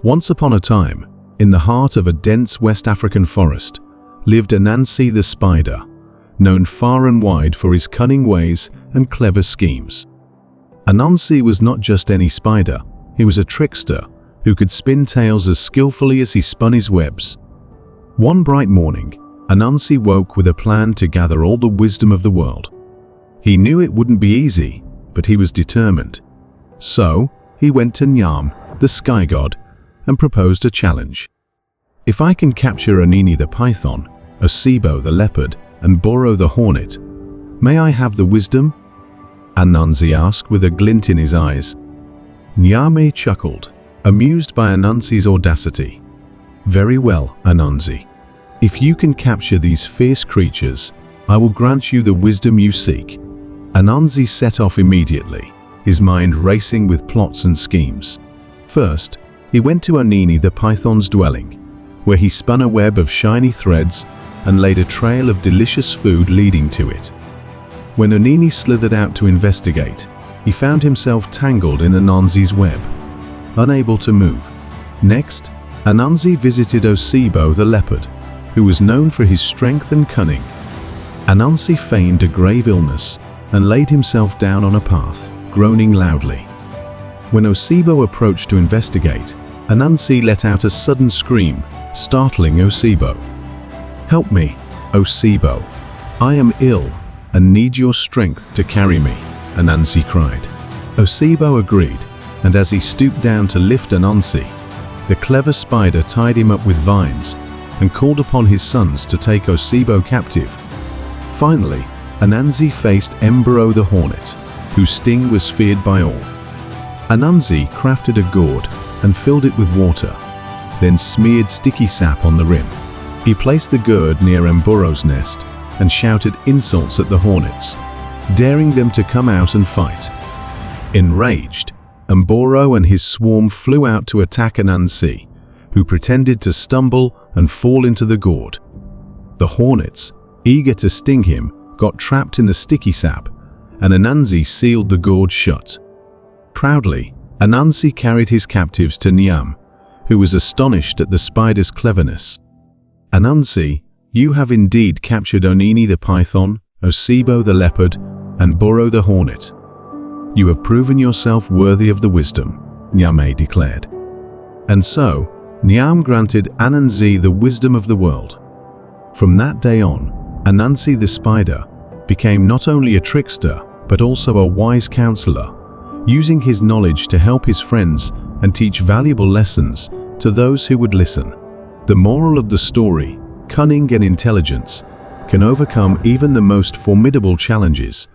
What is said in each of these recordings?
Once upon a time, in the heart of a dense West African forest, lived Anansi the Spider, known far and wide for his cunning ways and clever schemes. Anansi was not just any spider, he was a trickster who could spin tales as skillfully as he spun his webs. One bright morning, Anansi woke with a plan to gather all the wisdom of the world. He knew it wouldn't be easy, but he was determined. So, he went to Nyam, the sky god, and proposed a challenge. If I can capture Onini the python, Osebo the leopard, and Mboro the hornet, may I have the wisdom? Anansi asked with a glint in his eyes. Nyame chuckled, amused by Anansi's audacity. Very well, Anansi. If you can capture these fierce creatures, I will grant you the wisdom you seek. Anansi set off immediately, his mind racing with plots and schemes. First, he went to Onini the python's dwelling, where he spun a web of shiny threads and laid a trail of delicious food leading to it. When Onini slithered out to investigate, he found himself tangled in Anansi's web, unable to move. Next, Anansi visited Osebo the leopard, who was known for his strength and cunning. Anansi feigned a grave illness and laid himself down on a path, groaning loudly. When Osebo approached to investigate, Anansi let out a sudden scream, startling Osebo. "Help me, Osebo. I am ill and need your strength to carry me," Anansi cried. Osebo agreed, and as he stooped down to lift Anansi, the clever spider tied him up with vines and called upon his sons to take Osebo captive. Finally, Anansi faced Mboro the hornet, whose sting was feared by all. Anansi crafted a gourd and filled it with water, then smeared sticky sap on the rim. He placed the gourd near Mboro's nest and shouted insults at the hornets, daring them to come out and fight. Enraged, Mboro and his swarm flew out to attack Anansi, who pretended to stumble and fall into the gourd. The hornets, eager to sting him, got trapped in the sticky sap, and Anansi sealed the gourd shut. Proudly, Anansi carried his captives to Nyam, who was astonished at the spider's cleverness. "Anansi, you have indeed captured Onini the python, Osebo the leopard, and Mboro the hornet. You have proven yourself worthy of the wisdom," Nyame declared. And so, Nyam granted Anansi the wisdom of the world. From that day on, Anansi the spider became not only a trickster, but also a wise counselor, using his knowledge to help his friends and teach valuable lessons to those who would listen. The moral of the story: cunning and intelligence can overcome even the most formidable challenges,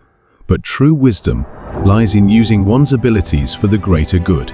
but true wisdom lies in using one's abilities for the greater good.